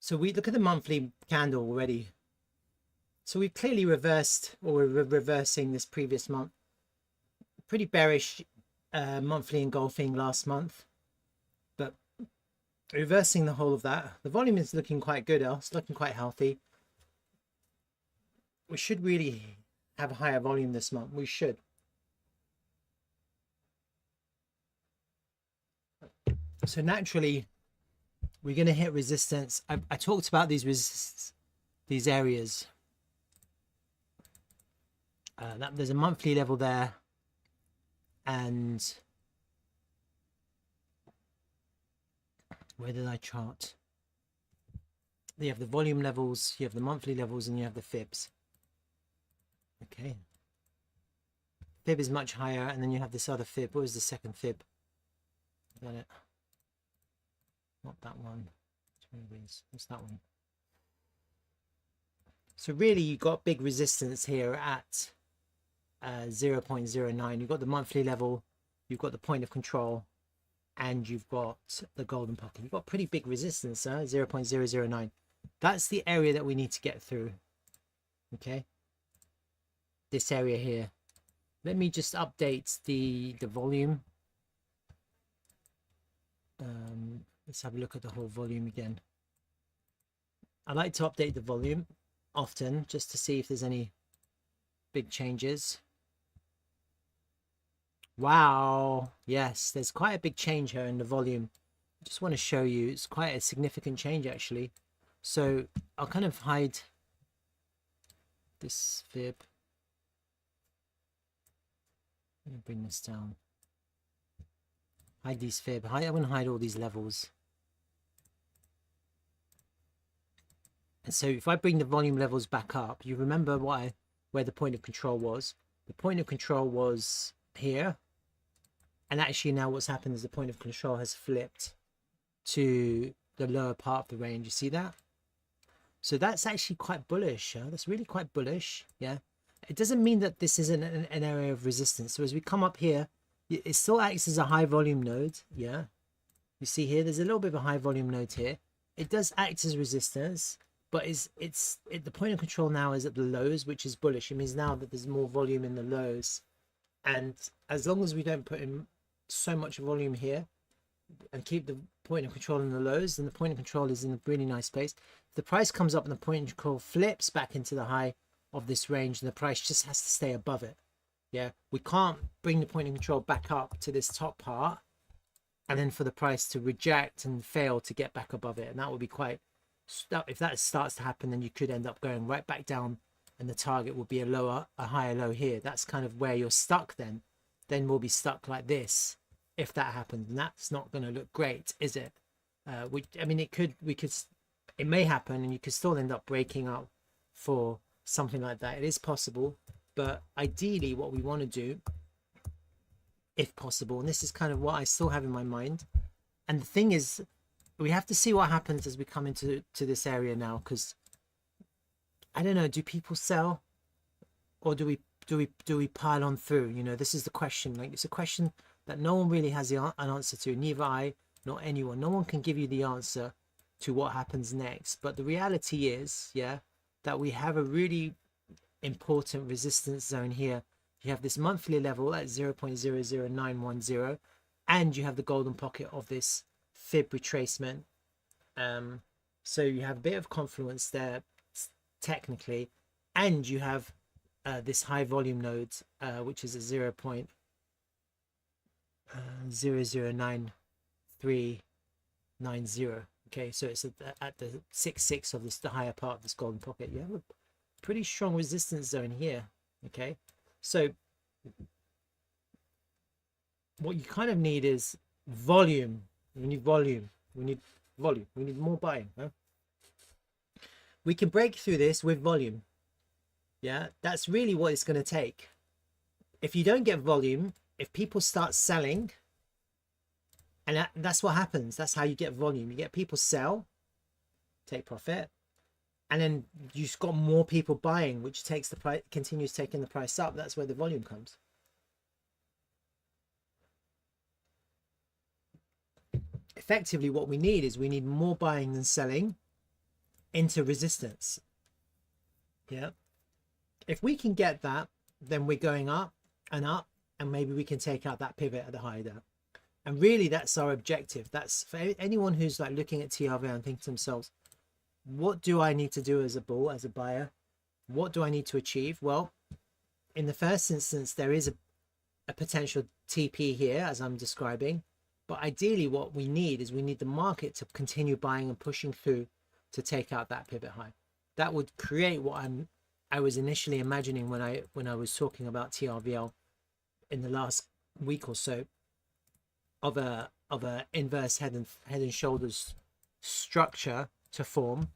So we look at the monthly candle already. So we've clearly reversed, or we're reversing this previous month. Pretty bearish monthly engulfing last month, but reversing the whole of that. The volume is looking quite good. It's looking quite healthy. We should really have a higher volume this month. We should. So naturally, we're going to hit resistance. I talked about these areas. There's a monthly level there, and where did I chart? You have the volume levels, you have the monthly levels, and you have the fibs. Okay, fib is much higher, and then you have this other fib. What was the second fib? Got it. Not that one. What's that one? So really, you've got big resistance here at 0.09. You've got the monthly level, you've got the point of control, and you've got the golden pocket. You've got pretty big resistance, 0.009. That's the area that we need to get through. Okay, this area here. Let me just update the volume. Let's have a look at the whole volume again. I like to update the volume often just to see if there's any big changes. Wow, yes, there's quite a big change here in the volume. I just want to show you, it's quite a significant change actually. So I'll kind of hide this fib. Let me bring this down. Hide these fib. I want to hide all these levels. And so if I bring the volume levels back up, you remember where the point of control was. The point of control was here. And actually now what's happened is the point of control has flipped to the lower part of the range. You see that? So that's actually quite bullish. That's really quite bullish. Yeah. It doesn't mean that this isn't an area of resistance. So as we come up here, it still acts as a high volume node. Yeah. You see here, there's a little bit of a high volume node here. It does act as resistance, but the point of control now is at the lows, which is bullish. It means now that there's more volume in the lows. And as long as we don't put in so much volume here and keep the point of control in the lows, then the point of control is in a really nice place. If the price comes up and the point of control flips back into the high of this range, and the price just has to stay above it. Yeah, we can't bring the point of control back up to this top part and then for the price to reject and fail to get back above it. And that would be quite, if that starts to happen, then you could end up going right back down and the target will be a higher low here. That's kind of where you're stuck then. Then we'll be stuck like this if that happens. And that's not going to look great, is it? I mean, it may happen and you could still end up breaking up for something like that. It is possible, but ideally what we want to do, if possible, and this is kind of what I still have in my mind, and the thing is, we have to see what happens as we come into this area now, because I don't know, do people sell or do we pile on through? You know, this is the question. Like, it's a question that no one really has an answer to, neither I nor anyone. No one can give you the answer to what happens next, but the reality is, yeah, that we have a really important resistance zone here. You have this monthly level at 0.00910, and you have the golden pocket of this fib retracement. So you have a bit of confluence there technically, and you have this high volume node, which is a 0.009390. Okay, so it's at the 6.6 of this, the higher part of this golden pocket. You have a pretty strong resistance zone here. Okay, so what you kind of need is volume. We need volume. We need volume. We need more buying. Huh? We can break through this with volume. Yeah, that's really what it's going to take. If you don't get volume, if people start selling, and that's what happens. That's how you get volume. You get people sell, take profit, and then you've got more people buying, which takes the price, continues taking the price up. That's where the volume comes. Effectively, what we need is we need more buying than selling, into resistance. Yeah, if we can get that, then we're going up and up, and maybe we can take out that pivot at the high there. And really, that's our objective. That's for anyone who's like looking at TRVL and thinking to themselves, what do I need to do as a bull, as a buyer? What do I need to achieve? Well, in the first instance, there is a potential TP here, as I'm describing. But ideally, what we need is we need the market to continue buying and pushing through to take out that pivot high. That would create what I was initially imagining when I was talking about TRVL in the last week or so, of a inverse head and shoulders structure to form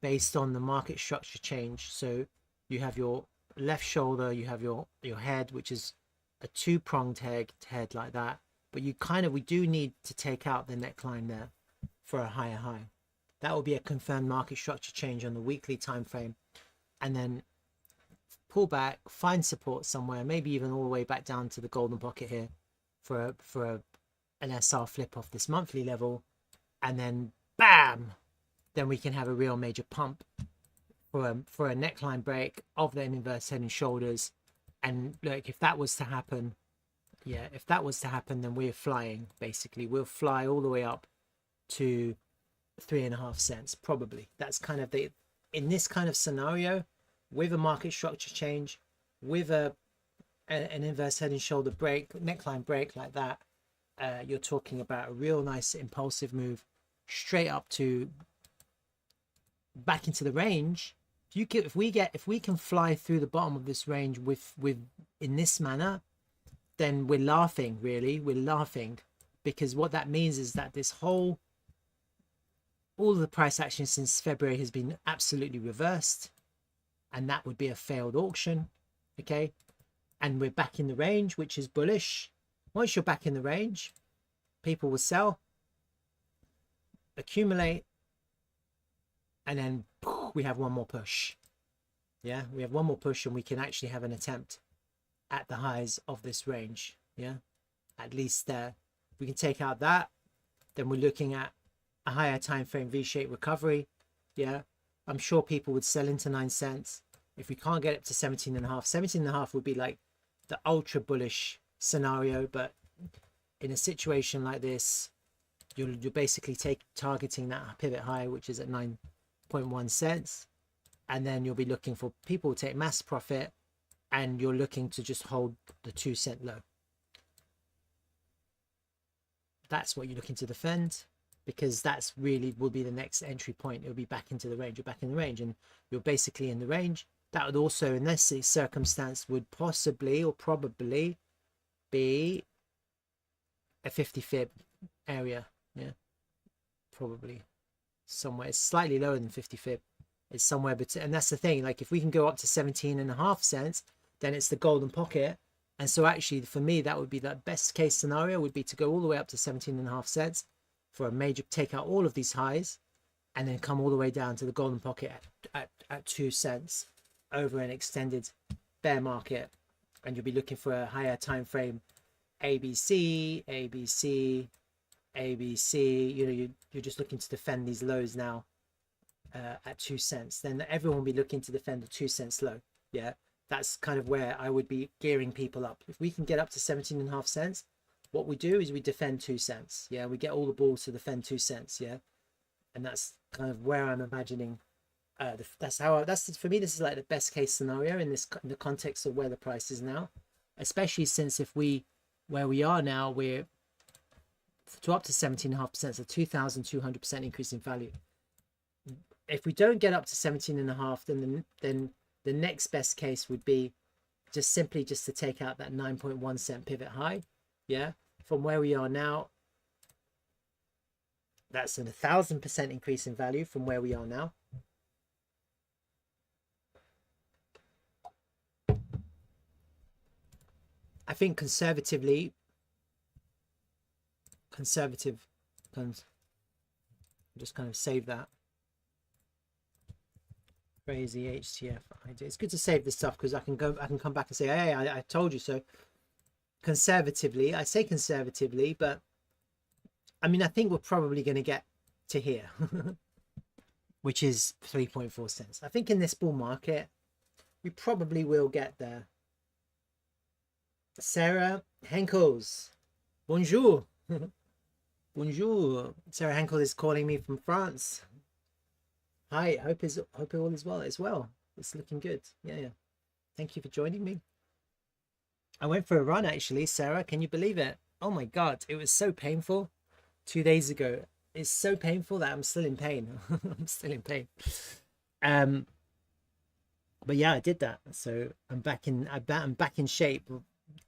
based on the market structure change. So you have your left shoulder, you have your head, which is a two-pronged head like that, but we do need to take out the neckline there for a higher high. That will be a confirmed market structure change on the weekly time frame, and then pull back, find support somewhere, maybe even all the way back down to the golden pocket here for an SR flip off this monthly level, and then bam, then we can have a real major pump for a neckline break of the inverse head and shoulders. And look, if that was to happen, yeah, if that was to happen, then we're flying. Basically, we'll fly all the way up to 3.5 cents probably. That's kind of in this kind of scenario, with a market structure change, with an inverse head and shoulder break, neckline break like that, you're talking about a real nice impulsive move straight up to back into the range. If we can fly through the bottom of this range with in this manner, then we're laughing. Really, we're laughing, because what that means is that all of the price action since February has been absolutely reversed, and that would be a failed auction. Okay, and we're back in the range, which is bullish. Once you're back in the range, people will sell, accumulate, and then we have one more push. Yeah, we have one more push, and we can actually have an attempt at the highs of this range. Yeah, at least there. We can take out that, then we're looking at a higher time frame V-shaped recovery. Yeah, I'm sure people would sell into 9 cents. If we can't get up to 17.5, 17.5 would be like the ultra bullish scenario. But in a situation like this, you're basically targeting that pivot high, which is at 9.1 cents, and then you'll be looking for people to take mass profit, and you're looking to just hold the 2 cent low. That's what you're looking to defend, because that's really will be the next entry point. It'll be back into the range. You're back in the range, and you're basically in the range. That would also, in this circumstance, would possibly or probably be a 50 fib area. Yeah, probably somewhere. It's slightly lower than 50 fib. It's somewhere between, and that's the thing. Like, if we can go up to 17.5 cents, then it's the golden pocket. And so actually, for me, that would be the best case scenario, would be to go all the way up to 17.5 cents for a major, take out all of these highs, and then come all the way down to the golden pocket at 2 cents over an extended bear market. And you'll be looking for a higher time frame, ABC, ABC, ABC. You know, you're just looking to defend these lows now at 2 cents. Then everyone will be looking to defend the 2 cents low. Yeah, that's kind of where I would be gearing people up. If we can get up to 17.5 cents, what we do is we defend 2 cents. Yeah, we get all the balls to defend 2 cents. Yeah, and that's kind of where I'm imagining. That's for me. This is like the best case scenario in the context of where the price is now, especially since where we are now, we're to up to 17.5%, so 2,200% increase in value. If we don't get up to 17.5, then the next best case would be just simply to take out that 9.1 cent pivot high. Yeah, from where we are now, that's an 1,000% increase in value from where we are now. I think conservatively, just kind of save that. Crazy HTF idea. It's good to save this stuff because I can come back and say, hey, I told you so. Conservatively, I say conservatively, but I mean, I think we're probably going to get to here. which is 3.4 cents. I think in this bull market, we probably will get there. Sarah Henkels, bonjour. Bonjour. Sarah Henkel is calling me from France. Hi, hope all is well as well. It's looking good. Yeah. Thank you for joining me. I went for a run actually, Sarah. Can you believe it? Oh my God, it was so painful 2 days ago. It's so painful that I'm still in pain. I'm still in pain. But yeah, I did that. So I'm back in shape,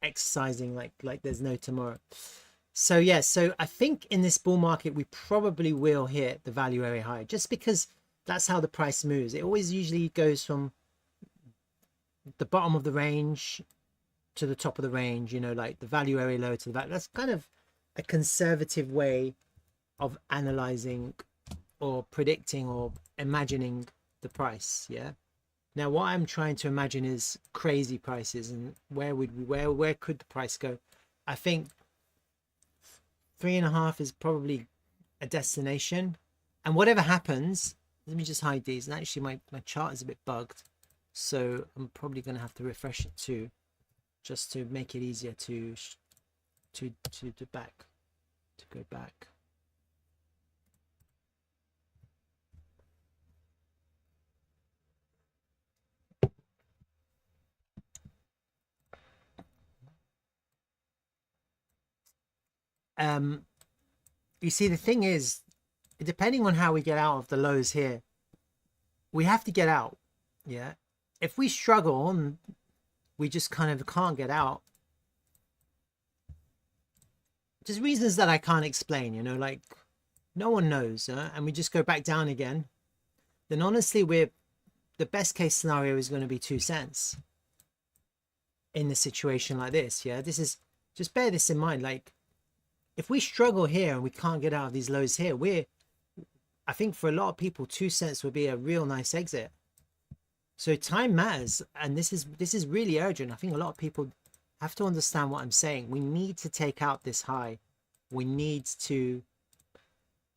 exercising like there's no tomorrow. So yeah, so I think in this bull market we probably will hit the value area high, just because that's how the price moves. It always usually goes from the bottom of the range to the top of the range, you know, like the value area low to the value. That's kind of a conservative way of analyzing or predicting or imagining the price. Yeah. Now what I'm trying to imagine is crazy prices, and where could the price go? I think 3.5 is probably a destination, and whatever happens, let me just hide these. And actually my chart is a bit bugged, so I'm probably going to have to refresh it too, just to make it easier to go back. You see, the thing is, depending on how we get out of the lows here, we have to get out. Yeah. If we struggle and we just kind of can't get out, just reasons that I can't explain, you know, like no one knows, and we just go back down again, then honestly, the best case scenario is going to be 2 cents in the situation like this. Yeah. This is, just bear this in mind. Like, if we struggle here and we can't get out of these lows here, I think for a lot of people, 2 cents would be a real nice exit. So time matters, and this is really urgent. I think a lot of people have to understand what I'm saying. We need to take out this high. We need to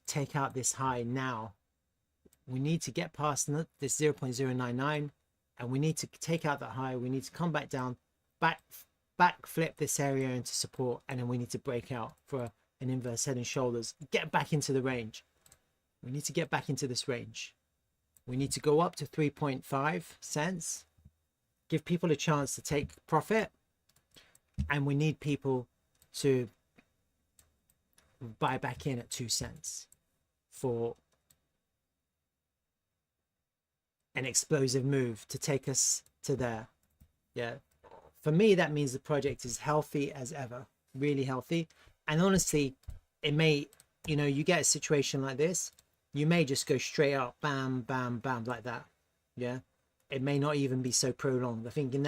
take out this high now. We need to get past this 0.099, and we need to take out that high. We need to come back down, back flip this area into support, and then we need to break out for an inverse head and shoulders, get back into the range. We need to get back into this range. We need to go up to 3.5 cents, give people a chance to take profit, and we need people to buy back in at 2 cents for an explosive move to take us to there. Yeah. For me, that means the project is healthy as ever, really healthy. And honestly, it may, you know, you get a situation like this, you may just go straight up, bam, bam, bam, like that. Yeah. It may not even be so prolonged. I think, and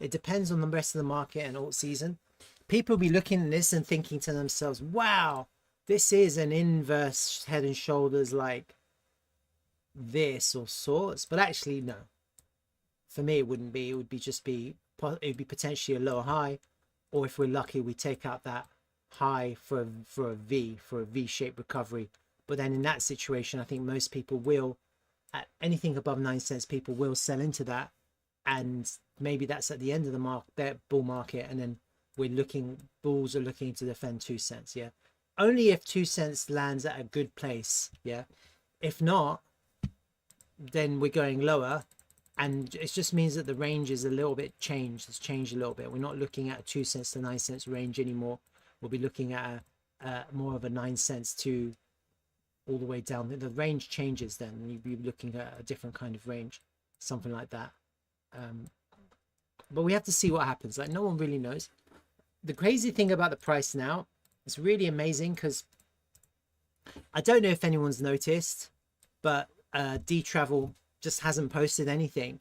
it depends on the rest of the market and alt season. People will be looking at this and thinking to themselves, wow, this is an inverse head and shoulders like this or sorts. But actually, no. For me, it wouldn't be. It would be potentially a lower high, or if we're lucky, we take out that high for a V-shaped recovery. But then in that situation, I think most people will, at anything above 9 cents, people will sell into that, and maybe that's at the end of the bull market, and then bulls are looking to defend 2 cents. Yeah, only if 2 cents lands at a good place. Yeah, if not, then we're going lower. And it just means that the range is a little bit changed. It's changed a little bit. We're not looking at a 2 cents to 9 cents range anymore. We'll be looking at more of a 9 cents to all the way down. The range changes then. You'll be looking at a different kind of range, something like that. But we have to see what happens. Like, no one really knows. The crazy thing about the price now, it's really amazing, because I don't know if anyone's noticed, but Dtravel just hasn't posted anything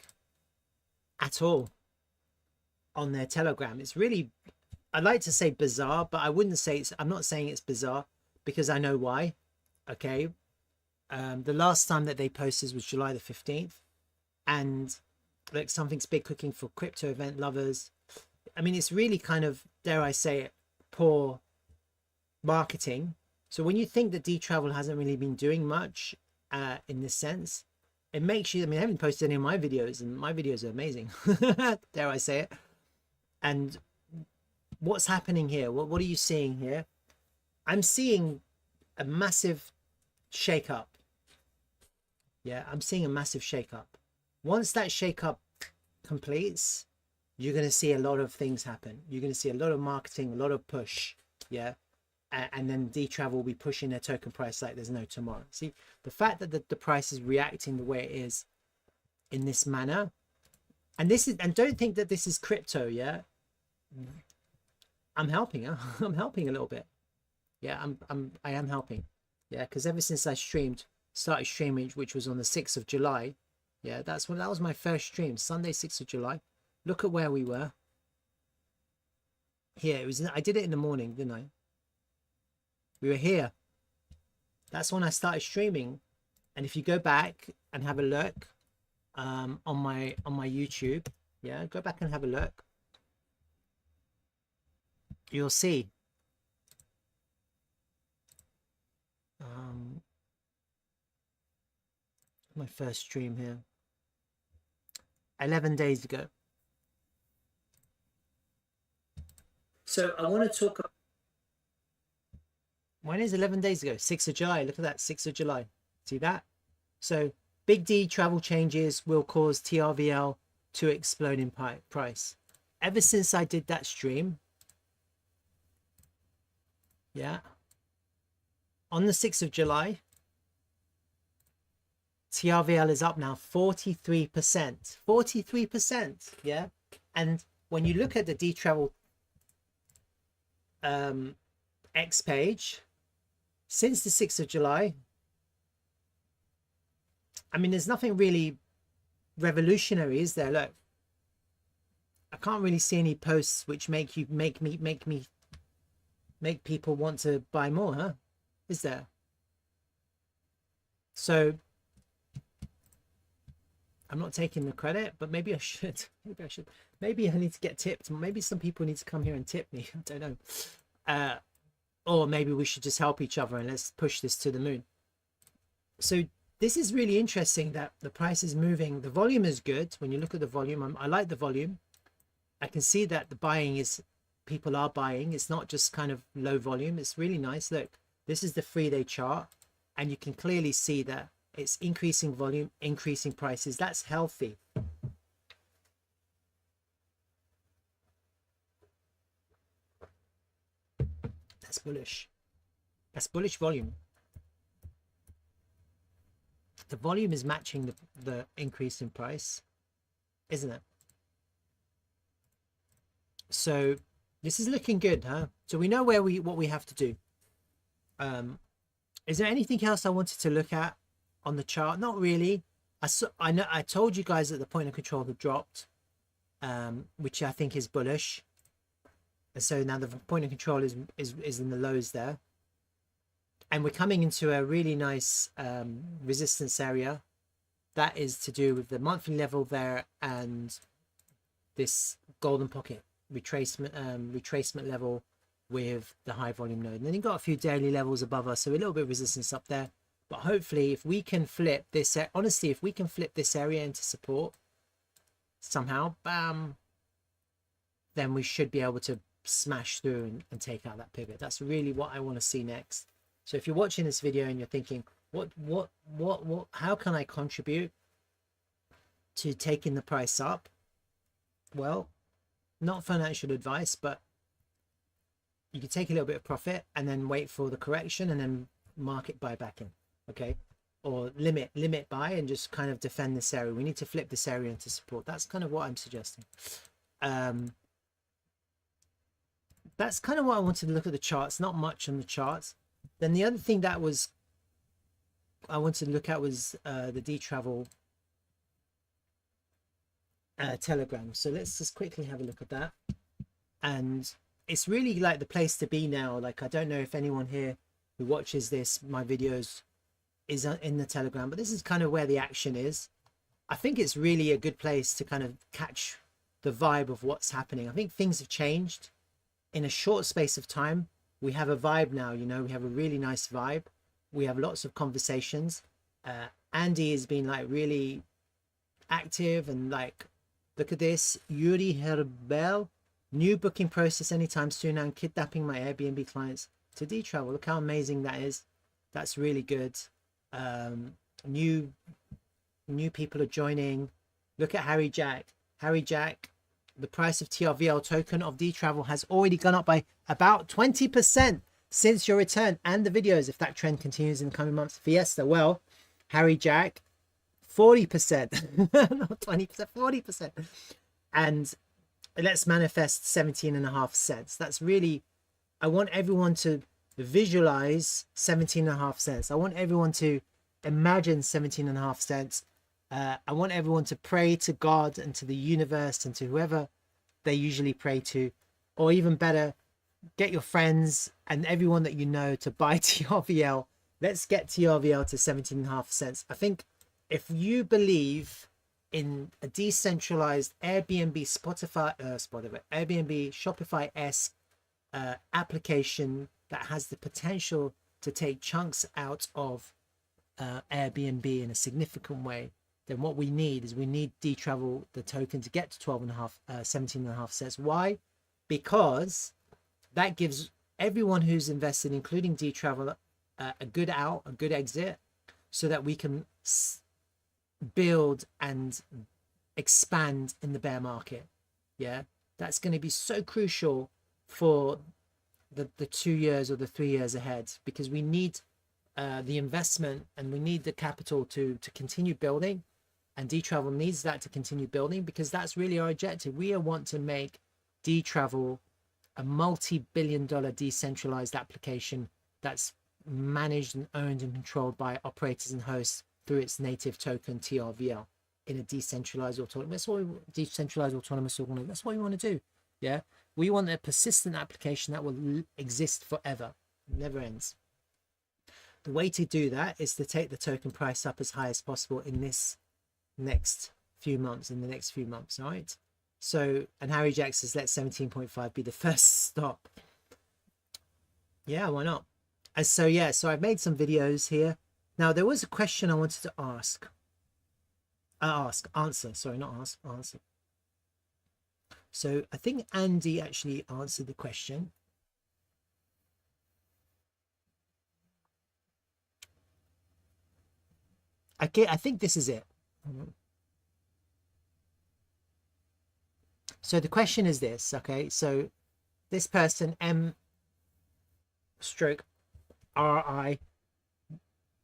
at all on their Telegram. It's really, I'd like to say bizarre, but I wouldn't say I'm not saying it's bizarre, because I know why. Okay. The last time that they posted was July the 15th, and like, something's big cooking for crypto event lovers. I mean, it's really kind of, dare I say it, poor marketing. So when you think that Dtravel hasn't really been doing much in this sense, it makes you, I mean, I haven't posted any of my videos, and my videos are amazing. Dare I say it. And what's happening here? What are you seeing here? I'm seeing a massive shake-up. Yeah, I'm seeing a massive shake-up. Once that shake-up completes, you're going to see a lot of things happen. You're going to see a lot of marketing, a lot of push. Yeah. And then Dtravel will be pushing their token price like there's no tomorrow. See, the fact that the price is reacting the way it is in this manner, and this is, and don't think that this is crypto. Yeah, I'm helping. Huh? I'm helping a little bit. Yeah, I am helping. Yeah, because ever since I started streaming, which was on the 6th of July. Yeah, that was my first stream, Sunday, 6th of July. Look at where we were. Here it was. I did it in the morning, didn't I? We were here. That's when I started streaming. And if you go back and have a look on my YouTube, yeah, go back and have a look. You'll see. My first stream here. 11 days ago. So I want to talk. When is 11 days ago? 6th of July. Look at that, 6th of July. See that? So big Dtravel changes will cause TRVL to explode in price. Ever since I did that stream, yeah, on the 6th of July, TRVL is up now 43%. 43%, yeah? And when you look at the Dtravel X page, since the 6th of July, I mean, there's nothing really revolutionary, is there? Look, I can't really see any posts which make people want to buy more, huh? Is there? So I'm not taking the credit, but maybe I should. Maybe I should. Maybe I need to get tipped. Maybe some people need to come here and tip me. I don't know. Or maybe we should just help each other and let's push this to the moon. So this is really interesting that the price is moving. The volume is good. When you look at the volume, I like the volume. I can see that the buying is, people are buying. It's not just kind of low volume. It's really nice. Look, this is the 3-day chart, and you can clearly see that it's increasing volume, increasing prices. That's healthy. That's bullish. That's bullish volume. The volume is matching the increase in price, isn't it? So this is looking good, huh? So we know what we have to do. Is there anything else I wanted to look at on the chart? Not really. I know I told you guys that the point of control had dropped, which I think is bullish. And so now the point of control is in the lows there. And we're coming into a really nice resistance area. That is to do with the monthly level there and this golden pocket retracement level with the high volume node. And then you've got a few daily levels above us, so a little bit of resistance up there. But hopefully if we can flip this, honestly, if we can flip this area into support somehow, bam, then we should be able to smash through and take out that pivot. That's really what I want to see next. So if you're watching this video and you're thinking, how can I contribute to taking the price up? Well, not financial advice, but you can take a little bit of profit and then wait for the correction and then market buy back in, okay? Or limit buy and just kind of defend this area. We need to flip this area into support. That's kind of what I'm suggesting. That's kind of what I wanted to look at the charts. Not much on the charts. Then the other thing that I wanted to look at was the Dtravel Telegram. So let's just quickly have a look at that. And it's really like the place to be now. Like, I don't know if anyone here who watches my videos is in the Telegram, but this is kind of where the action is. I think it's really a good place to kind of catch the vibe of what's happening. I think things have changed in a short space of time. We have a vibe now, you know, we have a really nice vibe. We have lots of conversations. Andy has been like really active, and like, look at this. Yuri Herbel, new booking process anytime soon. I'm kidnapping my Airbnb clients to Dtravel. Look how amazing that is. That's really good. New people are joining. Look at Harry Jack. Harry Jack, the price of TRVL token of Dtravel has already gone up by about 20% since your return and the videos, if that trend continues in the coming months. Fiesta, well, Harry Jack, 40%, not 20%, 40%. And let's manifest 17.5 cents. That's really, I want everyone to visualize 17.5 cents. I want everyone to imagine 17.5 cents. I want everyone to pray to God and to the universe and to whoever they usually pray to, or even better, get your friends and everyone that you know to buy TRVL. Let's get TRVL to 17.5 cents. I think if you believe in a decentralized Airbnb, Airbnb, Shopify-esque application that has the potential to take chunks out of Airbnb in a significant way, then what we need is Dtravel, the token, to get to 17.5 cents. Why? Because that gives everyone who's invested, including Dtravel, a good out, a good exit, so that we can build and expand in the bear market. Yeah, that's going to be so crucial for the 2 years or the 3 years ahead, because we need the investment and we need the capital to continue building, and Dtravel needs that to continue building, because that's really our objective. We want to make Dtravel a multi-billion-dollar decentralized application that's managed and owned and controlled by operators and hosts through its native token TRVL in a decentralized autonomous, organization. That's what we want to do. Yeah, we want a persistent application that will exist forever, never ends. The way to do that is to take the token price up as high as possible in this next few months, all right? So, and Harry Jack says, let 17.5 be the first stop. Yeah, why not? And so, yeah, so I've made some videos here. Now, there was a question I wanted to answer. So I think Andy actually answered the question. Okay, I think this is it. So the question is this, okay? So this person, M/RI,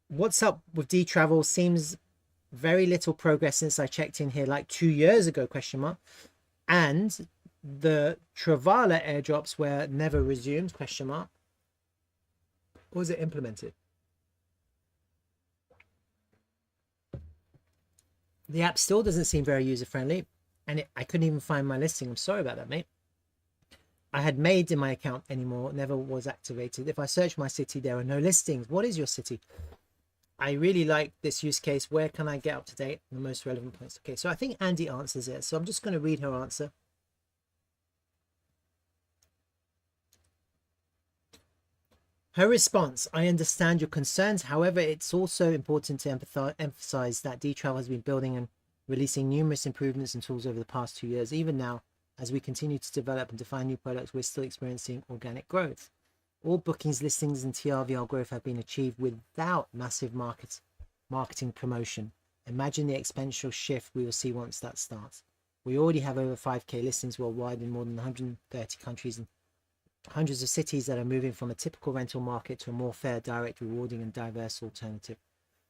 what's up with Dtravel? Seems very little progress since I checked in here like 2 years ago, question mark. And the Travala airdrops were never resumed, question mark. Or was it implemented? The app still doesn't seem very user-friendly, and I couldn't even find my listing. I'm sorry about that, mate. I had made in my account anymore, never was activated. If I search my city, there are no listings. What is your city? I really like this use case. Where can I get up to date on the most relevant points? Okay, so I think Andy answers it. So I'm just going to read her answer. Her response: I understand your concerns. However, it's also important to emphasize that Dtravel has been building and releasing numerous improvements and tools over the past 2 years. Even now, as we continue to develop and define new products, we're still experiencing organic growth. All bookings, listings, and TRVL growth have been achieved without massive marketing promotion. Imagine the exponential shift we will see once that starts. We already have over 5K listings worldwide in more than 130 countries and hundreds of cities that are moving from a typical rental market to a more fair, direct, rewarding, and diverse alternative.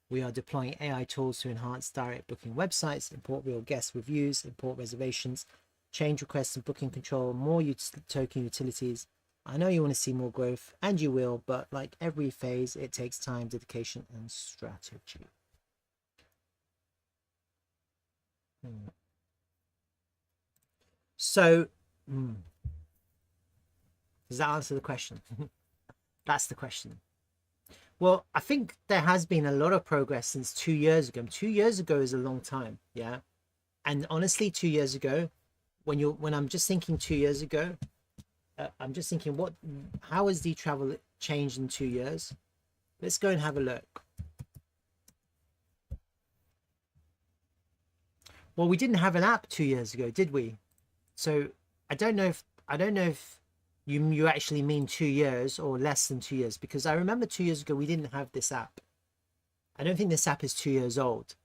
We are deploying AI tools to enhance direct booking websites, import real guest reviews, import reservations, change requests and booking control, more token utilities. I know you want to see more growth, and you will, but like every phase, it takes time, dedication, and strategy. So, does that answer the question? That's the question. Well, I think there has been a lot of progress since 2 years ago. 2 years ago is a long time, yeah. And honestly, 2 years ago, when I'm just thinking 2 years ago, I'm just thinking, how has Dtravel changed in 2 years? Let's go and have a look. Well, we didn't have an app 2 years ago, did we? So I don't know if you actually mean 2 years or less than 2 years, because I remember 2 years ago we didn't have this app. I don't think this app is 2 years old.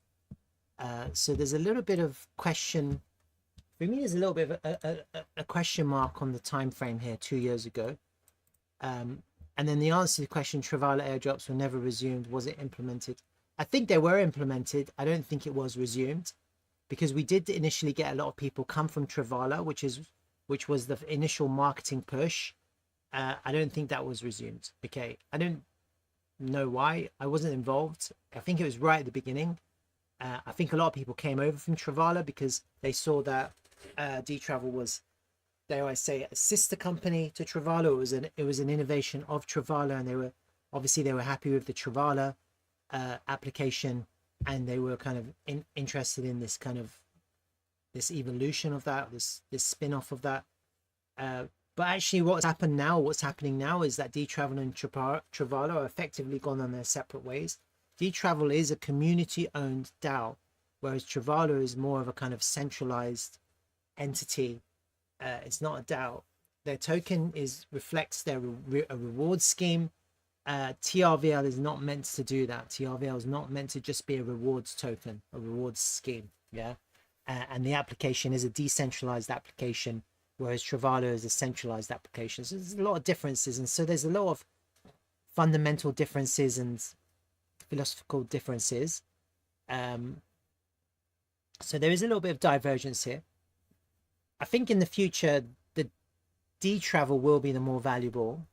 So there's a little bit of question. For me, there's a little bit of a question mark on the time frame here, 2 years ago. And then the answer to the question, Travala airdrops were never resumed. Was it implemented? I think they were implemented. I don't think it was resumed, because we did initially get a lot of people come from Travala, which was the initial marketing push. I don't think that was resumed. Okay, I don't know why. I wasn't involved. I think it was right at the beginning. I think a lot of people came over from Travala because they saw that Dtravel was, dare I say, a sister company to Travala. It was an innovation of Travala, and they were happy with the Travala application, and they were kind of interested in this kind of this evolution of that, this spin-off of that. But actually what's happening now is that Dtravel and Travala are effectively gone on their separate ways. Dtravel is a community-owned DAO, whereas Travala is more of a kind of centralized entity. It's not a DAO. Their token reflects a reward scheme. TRVL is not meant to do that. TRVL is not meant to just be a rewards token, a rewards scheme. Yeah. And the application is a decentralized application, whereas Travala is a centralized application. So there's a lot of differences. And so there's a lot of fundamental differences and philosophical differences. So there is a little bit of divergence here. I think in the future, the Dtravel will be the more valuable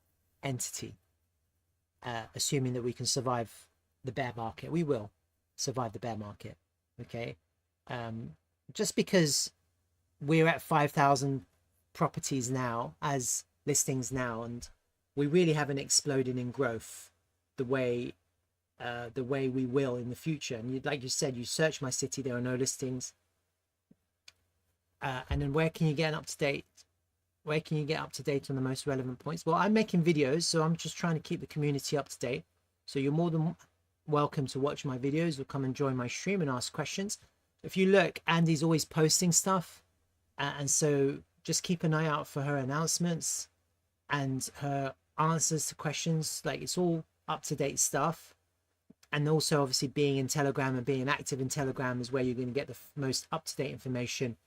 entity, assuming that we can survive the bear market. We will survive the bear market. Okay. Just because we're at 5,000 properties now as listings now, and we really haven't exploded in growth the way we will in the future. And like you said, you search my city, there are no listings. And then where can you get up to date? Where can you get up to date on the most relevant points? Well, I'm making videos, so I'm just trying to keep the community up to date. So you're more than welcome to watch my videos or come and join my stream and ask questions. If you look, Andy's always posting stuff. And so just keep an eye out for her announcements and her answers to questions. Like, it's all up-to-date stuff. And also, obviously, being in Telegram and being active in Telegram is where you're going to get the most up-to-date information.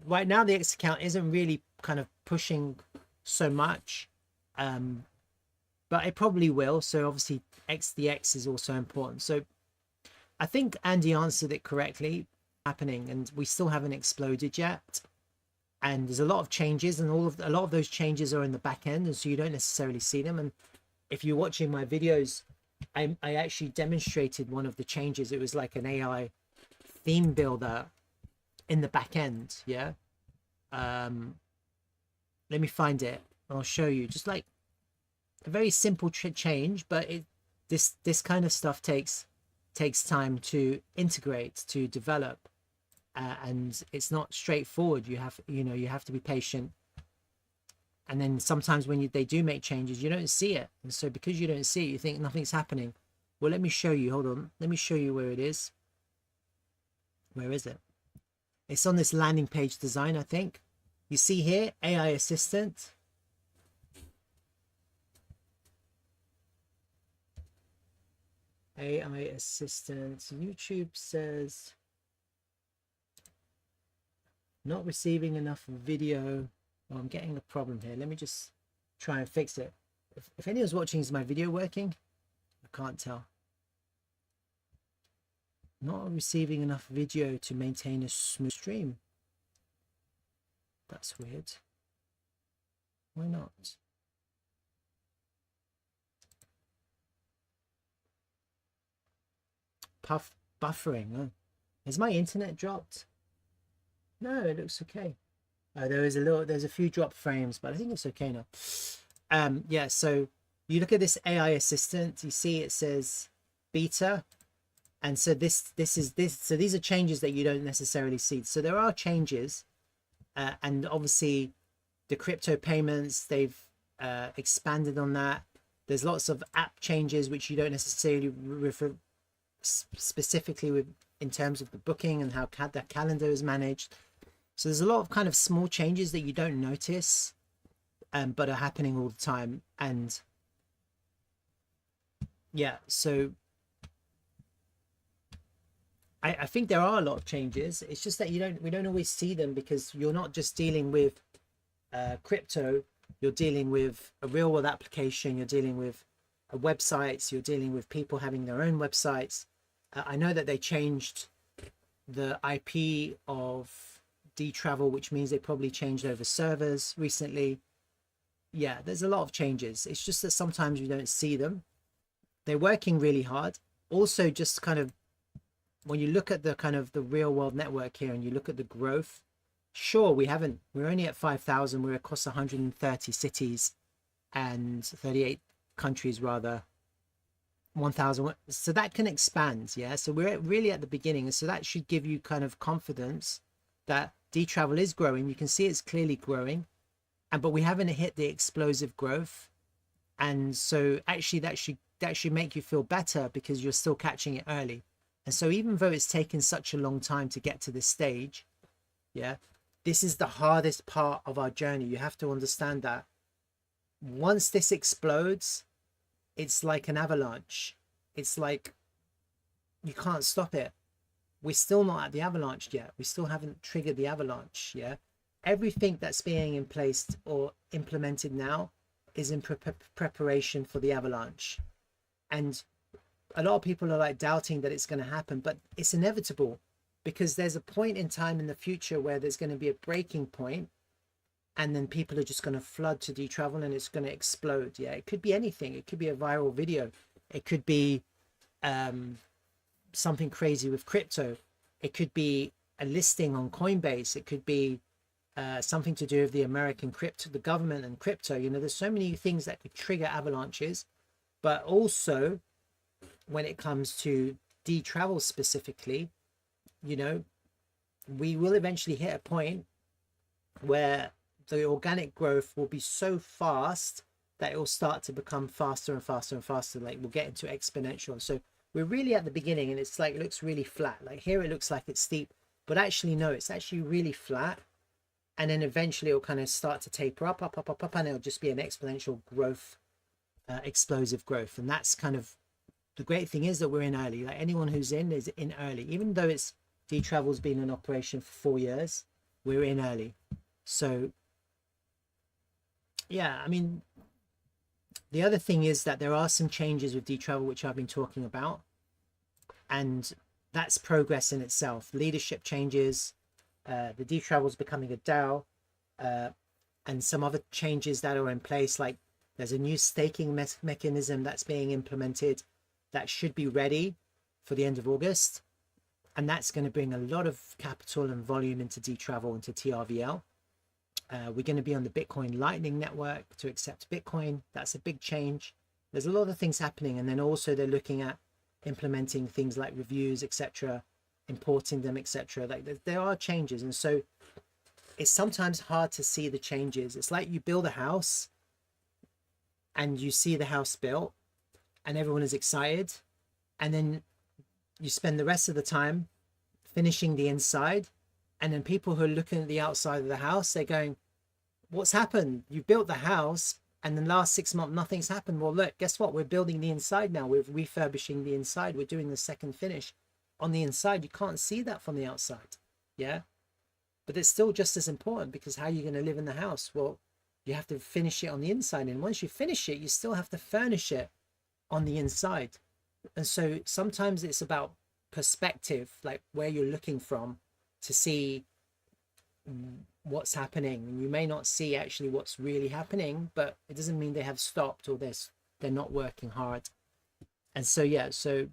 Right now, the X account isn't really kind of pushing so much, but it probably will. So obviously, the X is also important. So I think Andy answered it correctly, happening, and we still haven't exploded yet. And there's a lot of changes, and a lot of those changes are in the back end, and so you don't necessarily see them. And if you're watching my videos, I actually demonstrated one of the changes. It was like an AI theme builder in the back end. Yeah. Let me find it. I'll show you. Just like a very simple change, but this kind of stuff takes time to integrate, to develop, and it's not straightforward. You have to be patient. And then sometimes when they do make changes, you don't see it. And so because you don't see it, you think nothing's happening. Well, let me show you. Hold on. Let me show you where it is. Where is it? It's on this landing page design, I think. You see here, AI assistant. AI assistant. YouTube says not receiving enough video. Oh, I'm getting a problem here. Let me just try and fix it. If anyone's watching, is my video working? I can't tell. Not receiving enough video to maintain a smooth stream. That's weird. Why not? Buffering. Oh. Has my internet dropped? No, it looks okay. There's a few drop frames, but I think it's okay now. Yeah, so you look at this AI assistant, you see it says beta, and so so these are changes that you don't necessarily see. So there are changes, and obviously the crypto payments, they've expanded on that. There's lots of app changes which you don't necessarily refer specifically with in terms of the booking and how the calendar is managed. So there's a lot of kind of small changes that you don't notice, but are happening all the time. And yeah, so I think there are a lot of changes. It's just that we don't always see them, because you're not just dealing with crypto, you're dealing with a real world application, you're dealing with websites, you're dealing with people having their own websites. I know that they changed the IP of Dtravel, which means they probably changed over servers recently. Yeah, there's a lot of changes. It's just that sometimes you don't see them. They're working really hard. Also, just kind of when you look at the kind of the real world network here and you look at the growth, sure, we're only at 5,000. We're across 130 cities and 38 countries rather, 1,000. So that can expand. Yeah. So we're really at the beginning. And so that should give you kind of confidence that Dtravel is growing. You can see it's clearly growing, but we haven't hit the explosive growth. And so actually that should make you feel better, because you're still catching it early. And so even though it's taken such a long time to get to this stage, yeah, this is the hardest part of our journey. You have to understand that once this explodes, it's like an avalanche. It's like you can't stop it. We're still not at the avalanche yet. We still haven't triggered the avalanche. Yeah, everything that's being in place or implemented now is in preparation for the avalanche. And a lot of people are like doubting that it's going to happen, but it's inevitable, because there's a point in time in the future where there's going to be a breaking point, and then people are just going to flood to Dtravel and it's going to explode. Yeah, it could be anything. It could be a viral video. It could be something crazy with crypto. It could be a listing on Coinbase. It could be something to do with the American crypto, the government and crypto. You know, there's so many things that could trigger avalanches. But also, when it comes to Dtravel specifically, you know, we will eventually hit a point where the organic growth will be so fast that it will start to become faster and faster and faster. Like we'll get into exponential. So we're really at the beginning, and it's like, it looks really flat. Like here it looks like it's steep, but actually no, it's actually really flat. And then eventually it'll kind of start to taper up, and it'll just be an exponential growth, explosive growth. And that's kind of the great thing, is that we're in early. Like anyone who's in is in early, even though it's Dtravel's been in operation for 4 years, we're in early. So yeah, I mean, the other thing is that there are some changes with Dtravel, which I've been talking about, and that's progress in itself. Leadership changes, the Dtravel's becoming a DAO, and some other changes that are in place, like there's a new staking mechanism that's being implemented that should be ready for the end of August. And that's going to bring a lot of capital and volume into Dtravel, into TRVL. We're going to be on the Bitcoin Lightning Network to accept Bitcoin. That's a big change. There's a lot of things happening. And then also they're looking at implementing things like reviews, etc., importing them, etc. Like there are changes. And so it's sometimes hard to see the changes. It's like you build a house and you see the house built and everyone is excited. And then you spend the rest of the time finishing the inside. And then people who are looking at the outside of the house, they're going, what's happened? You built the house and in the last 6 months, nothing's happened. Well, look, guess what? We're building the inside now. We're refurbishing the inside. We're doing the second finish on the inside. You can't see that from the outside. Yeah. But it's still just as important, because how are you going to live in the house? Well, you have to finish it on the inside. And once you finish it, you still have to furnish it on the inside. And so sometimes it's about perspective, like where you're looking from to see what's happening. And you may not see actually what's really happening, but it doesn't mean they have stopped or they're not working hard. And so, yeah, so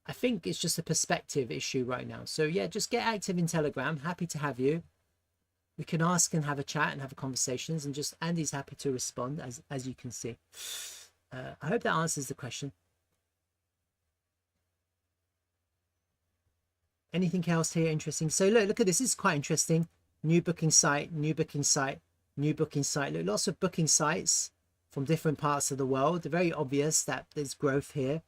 I think it's just a perspective issue right now. So yeah, just get active in Telegram. Happy to have you. We can ask and have a chat and have conversations, and just Andy's happy to respond, as you can see. I hope that answers the question. Anything else here interesting? So look at this. This is quite interesting. New booking site, new booking site, new booking site. Look, lots of booking sites from different parts of the world. Very obvious that there's growth here.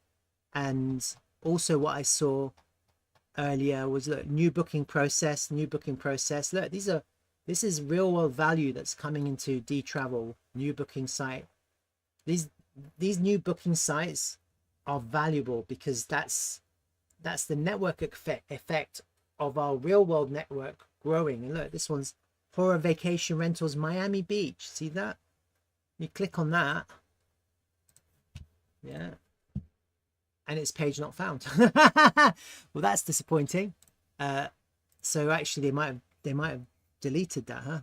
And also what I saw earlier was, look, new booking process. Look, this is real world value that's coming into Dtravel, new booking site. These new booking sites are valuable because that's the network effect of our real world network growing. And look, this one's for a vacation rentals, Miami Beach. See that? You click on that. Yeah. And it's page not found. Well, that's disappointing. So actually they might have deleted that, huh?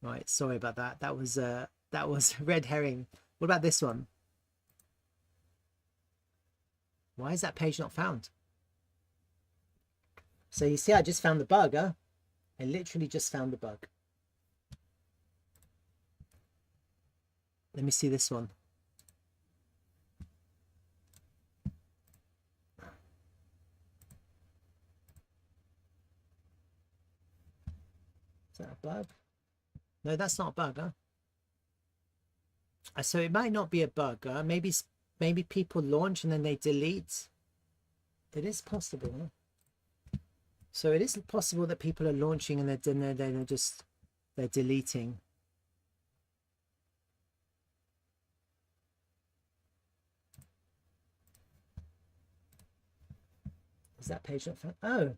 Right, sorry about that. That was red herring. What about this one? Why is that page not found? So you see, I just found the bug, huh? I literally just found the bug. Let me see this one. Is that a bug? No, that's not a bug, huh? So it might not be a bug. Maybe people launch and then they delete. It is possible, huh? So it is possible that people are launching and they're deleting. Is that page not found? Oh.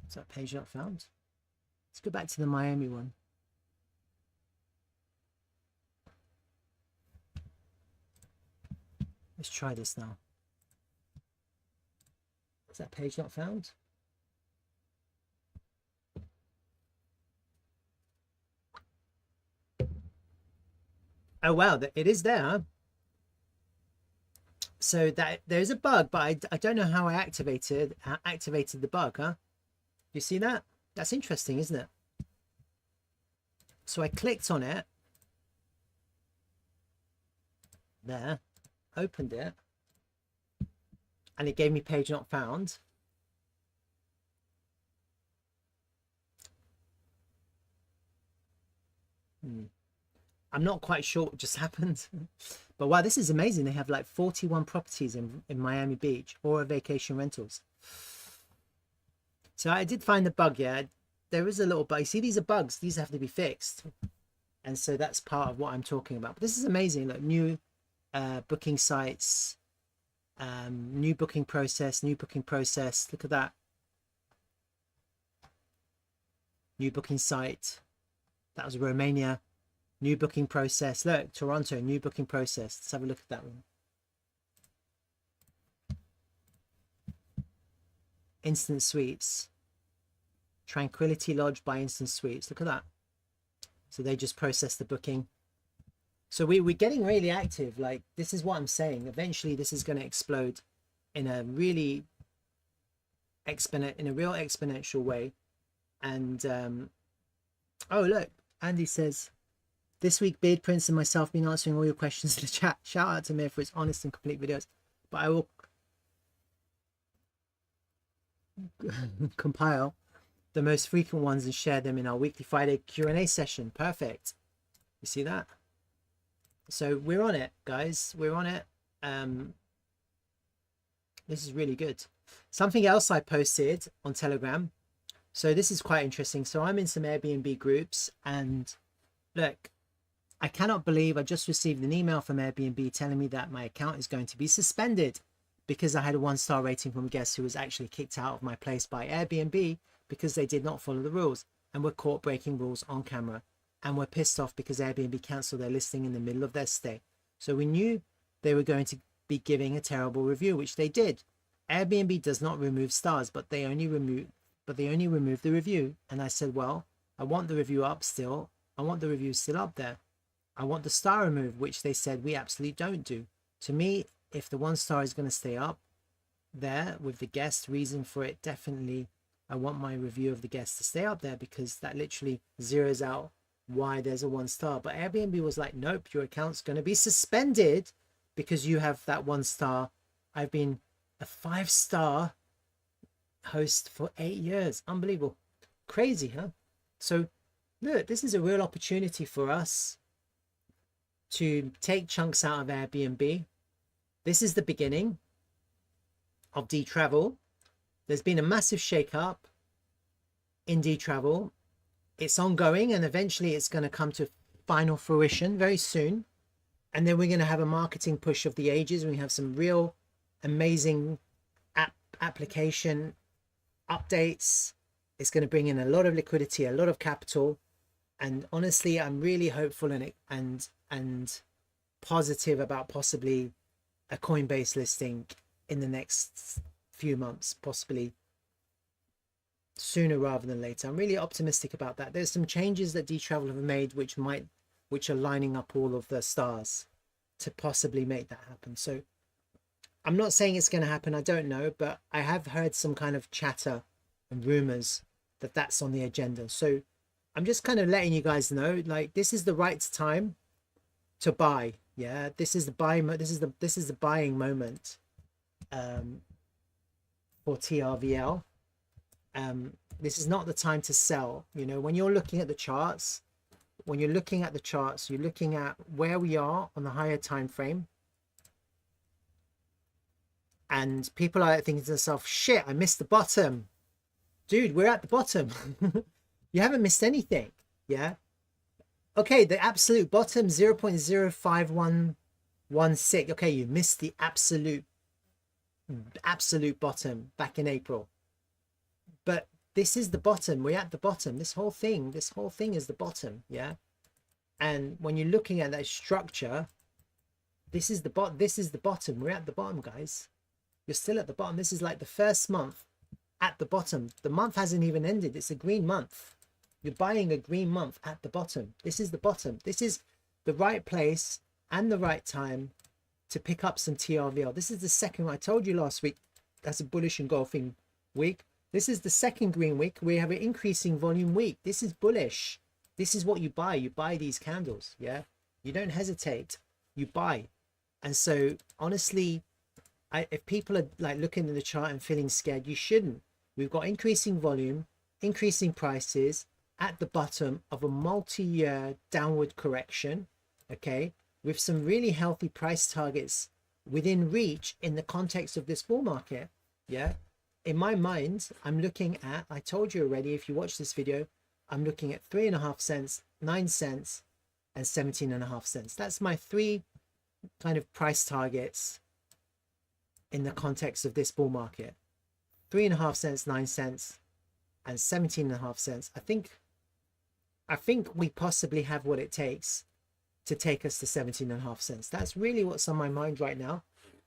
Is that page not found? Let's go back to the Miami one. Let's try this now. Is that page not found? Oh wow, it is there, huh? So that there's a bug, but I don't know how I activated the bug, huh? You see that? That's interesting, isn't it? So I clicked on it. There. Opened it. And it gave me page not found. I'm not quite sure what just happened. But wow, this is amazing. They have like 41 properties in Miami Beach or vacation rentals. So I did find the bug, yeah. There is a little bug. You see, these are bugs. These have to be fixed. And so that's part of what I'm talking about. But this is amazing. Look, new booking sites, new booking process. Look at that. New booking site. That was Romania. New booking process. Look, Toronto, new booking process. Let's have a look at that one. Instant Suites. Tranquility Lodge by Instant Suites. Look at that. So they just process the booking. So we're getting really active. Like, this is what I'm saying. Eventually this is going to explode in a really real exponential way. And oh look, Andy says, this week Beard Prince and myself been answering all your questions in the chat. Shout out to Mir for its honest and complete videos. But I will compile the most frequent ones and share them in our weekly Friday Q&A session. Perfect. You see that? So we're on it, guys. We're on it. This is really good. Something else I posted on Telegram. So this is quite interesting. So I'm in some Airbnb groups, and look, I cannot believe I just received an email from Airbnb telling me that my account is going to be suspended because I had a 1-star rating from a guest who was actually kicked out of my place by Airbnb because they did not follow the rules and were caught breaking rules on camera, and were pissed off because Airbnb cancelled their listing in the middle of their stay. So we knew they were going to be giving a terrible review, which they did. Airbnb does not remove stars, but they only remove the review. And I said, well, I want the review up still. I want the review still up there. I want the star removed, which they said we absolutely don't do. To me, if the 1-star is going to stay up there with the guest reason for it, definitely I want my review of the guest to stay up there, because that literally zeroes out why there's a 1-star. But Airbnb was like, nope, your account's going to be suspended because you have that 1-star. I've been a 5-star host for 8 years. Unbelievable. Crazy, huh? So look, this is a real opportunity for us to take chunks out of Airbnb. This is the beginning of Dtravel. There's been a massive shakeup in Dtravel. It's ongoing, and eventually it's going to come to final fruition very soon. And then we're going to have a marketing push of the ages. We have some real amazing application updates. It's going to bring in a lot of liquidity, a lot of capital. And honestly, I'm really hopeful and positive about possibly a Coinbase listing in the next few months, possibly sooner rather than later. I'm really optimistic about that. There's some changes that Dtravel have made which are lining up all of the stars to possibly make that happen. So I'm not saying it's going to happen, I don't know, but I have heard some kind of chatter and rumors that that's on the agenda. So I'm just kind of letting you guys know, like, this is the right time to buy. Yeah, this is the buying moment for TRVL. This is not the time to sell. You know, when you're looking at the charts, you're looking at where we are on the higher time frame, and people are thinking to themselves, shit, I missed the bottom. Dude, we're at the bottom. You haven't missed anything. Yeah, okay, the absolute bottom, 0.05116. Okay, you missed the absolute bottom back in April, but this is the bottom. We're at the bottom. This whole thing is the bottom. Yeah, and when you're looking at that structure, this is the bottom. We're at the bottom, guys. You're still at the bottom. This is like the first month at the bottom. The month hasn't even ended. It's a green month. You're buying a green month at the bottom. This is the bottom. This is the right place and the right time to pick up some TRVL. This is the second. I told you last week, that's a bullish engulfing week. This is the second green week. We have an increasing volume week. This is bullish. This is what you buy. You buy these candles. Yeah, you don't hesitate. You buy. And so honestly, if people are like looking at the chart and feeling scared, you shouldn't. We've got increasing volume, increasing prices at the bottom of a multi-year downward correction, okay, with some really healthy price targets within reach in the context of this bull market. Yeah, in my mind, I'm looking at, I told you already, if you watch this video, I'm looking at 3.5 cents, 9 cents, and 17.5 cents. That's my three kind of price targets in the context of this bull market. 3.5 cents, 9 cents, and 17.5 cents. I think we possibly have what it takes to take us to 17.5 cents. That's really what's on my mind right now.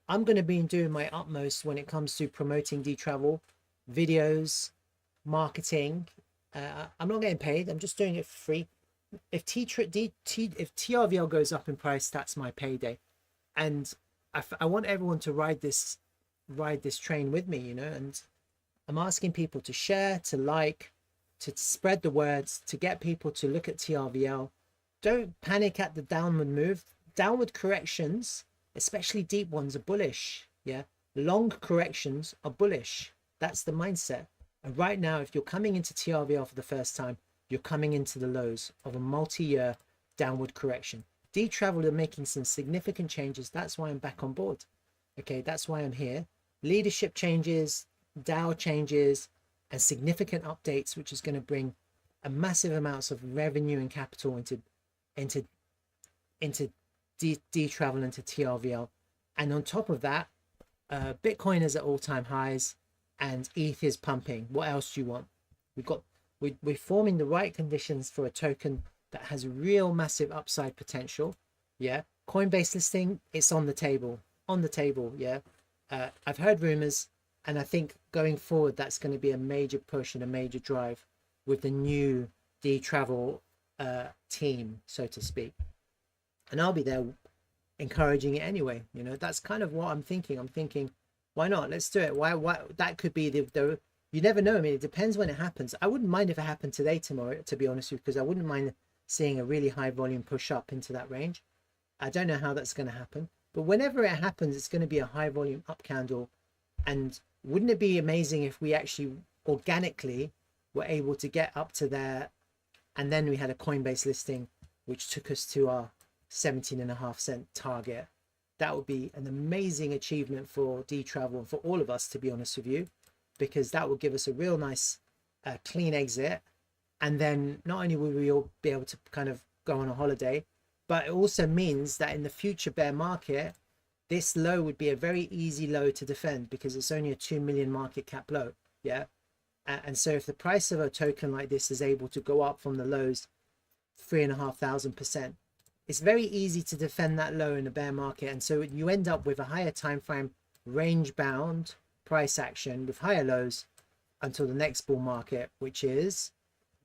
I'm going to be doing my utmost when it comes to promoting Dtravel videos, marketing. I'm not getting paid. I'm just doing it for free. If TRVL goes up in price, that's my payday. And I want everyone to ride this train with me, you know, and I'm asking people to share, to like, to spread the words, to get people to look at TRVL. Don't panic at the downward move. Downward corrections, especially deep ones, are bullish. Yeah, long corrections are bullish. That's the mindset. And right now, if you're coming into TRVL for the first time, you're coming into the lows of a multi-year downward correction. Dtravel are making some significant changes. That's why I'm back on board. Okay, that's why I'm here. Leadership changes, DAO changes, and significant updates, which is going to bring a massive amounts of revenue and capital into Dtravel, into TRVL. And on top of that, Bitcoin is at all-time highs and ETH is pumping. What else do you want? We're forming the right conditions for a token that has real massive upside potential. Yeah, Coinbase listing, it's on the table. Yeah, I've heard rumors, and I think going forward that's going to be a major push and a major drive with the new Dtravel team, so to speak. And I'll be there encouraging it anyway. You know, that's kind of what I'm thinking. I'm thinking, why not? Let's do it. Why that could be the you never know. I mean, it depends when it happens. I wouldn't mind if it happened today, tomorrow, to be honest with you, because I wouldn't mind seeing a really high volume push up into that range. I don't know how that's going to happen, but whenever it happens, it's going to be a high volume up candle. And wouldn't it be amazing if we actually organically were able to get up to there And then we had a Coinbase listing, which took us to our 17.5 cent target. That would be an amazing achievement for Dtravel and for all of us, to be honest with you, because that would give us a real nice clean exit. And then not only will we all be able to kind of go on a holiday, but it also means that in the future bear market, this low would be a very easy low to defend because it's only a 2 million market cap low. Yeah. And so if the price of a token like this is able to go up from the lows 3,500%, it's very easy to defend that low in a bear market. And so you end up with a higher time frame, range bound price action with higher lows until the next bull market, which is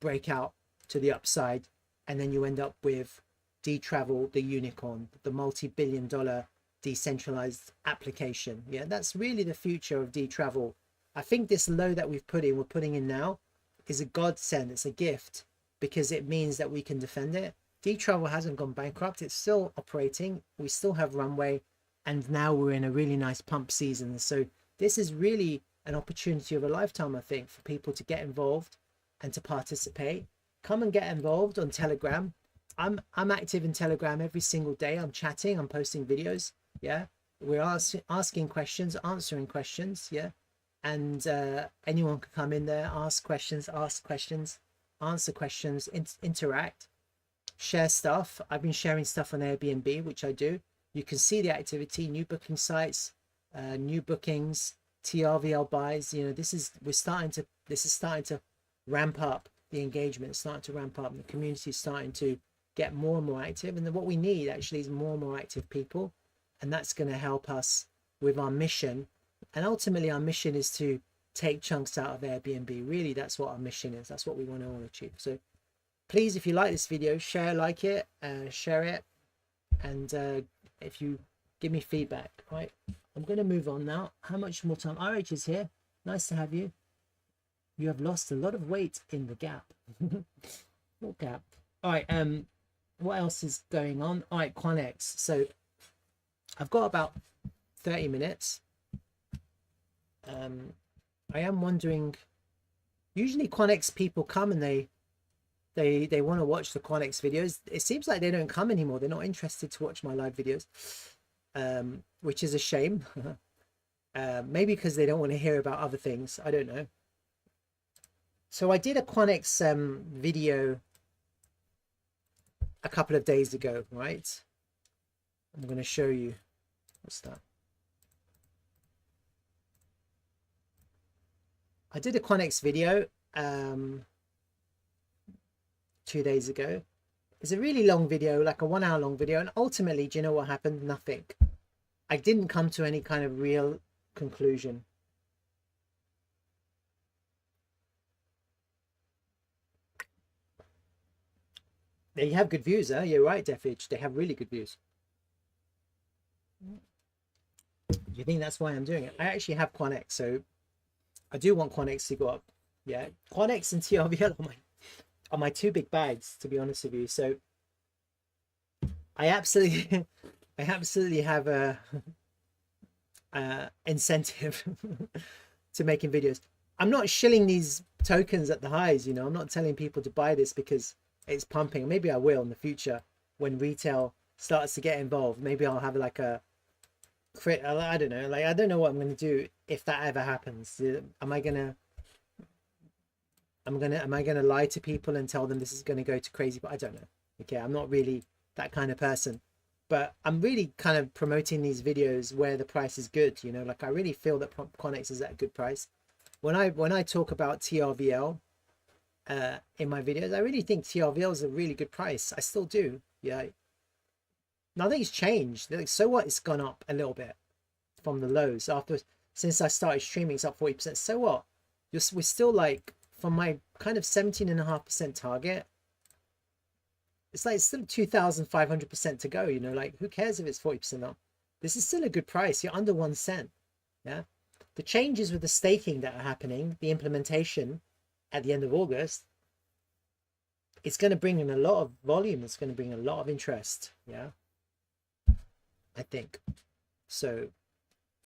breakout to the upside. And then you end up with Dtravel, the unicorn, the multi-billion-dollar decentralized application. Yeah, that's really the future of Dtravel. I think this low that we're putting in now is a godsend. It's a gift because it means that we can defend it. Dtravel hasn't gone bankrupt. It's still operating. We still have runway. And now we're in a really nice pump season. So this is really an opportunity of a lifetime, I think, for people to get involved and to participate. Come and get involved on Telegram. I'm active in Telegram every single day. I'm chatting. I'm posting videos. Yeah. We're asking questions, answering questions. Yeah. And anyone can come in there, ask questions, answer questions, interact, share stuff. I've been sharing stuff on Airbnb, which I do. You can see the activity, new booking sites, new bookings, TRVL buys. You know, this is starting to ramp up. The engagement is starting to ramp up, and the community is starting to get more and more active. And then what we need actually is more and more active people, and that's going to help us with our mission. And ultimately our mission is to take chunks out of Airbnb. Really, that's what our mission is. That's what we want to all achieve. So please, if you like this video, share it, and if you give me feedback. Right, I'm going to move on now. How much more time? RH is here. Nice to have you. You have lost a lot of weight in the gap. What gap? All right, what else is going on? All right, Quanex. So I've got about 30 minutes. I am wondering, usually Quanex people come and they want to watch the Quanex videos. It seems like they don't come anymore. They're not interested to watch my live videos, which is a shame. Maybe because they don't want to hear about other things. I don't know. So I did a Quanex video a couple of days ago, right? I'm going to show you. What's that? I did a Quanex video 2 days ago. It's a really long video, like a 1 hour long video. And ultimately, do you know what happened? Nothing. I didn't come to any kind of real conclusion. They have good views, huh? You're right, Defage. They have really good views. Do you think that's why I'm doing it? I actually have Quanex, so I do want Quanex to go up. Yeah, Quanex and TRVL are my two big bags, to be honest with you. So I absolutely have a incentive to making videos. I'm not shilling these tokens at the highs, you know. I'm not telling people to buy this because it's pumping. Maybe I will in the future when retail starts to get involved. Maybe I'll have like a crit. I don't know. Like, I don't know what I'm going to do if that ever happens. Am I gonna lie to people and tell them this is going to go to crazy? But I don't know. Okay, I'm not really that kind of person. But I'm really kind of promoting these videos where the price is good. You know, like I really feel that Quanex is at a good price. When I talk about TRVL in my videos, I really think TRVL is a really good price. I still do. Yeah. Nothing's changed. Like, so what? It's gone up a little bit from the lows since I started streaming. It's up 40%. So what? We're still like from my kind of 17.5% target. It's like still 2,500% to go. You know, like who cares if it's 40% up? This is still a good price. You're under 1 cent. Yeah. The changes with the staking that are happening, the implementation at the end of August, it's going to bring in a lot of volume. It's going to bring a lot of interest. Yeah. I think so.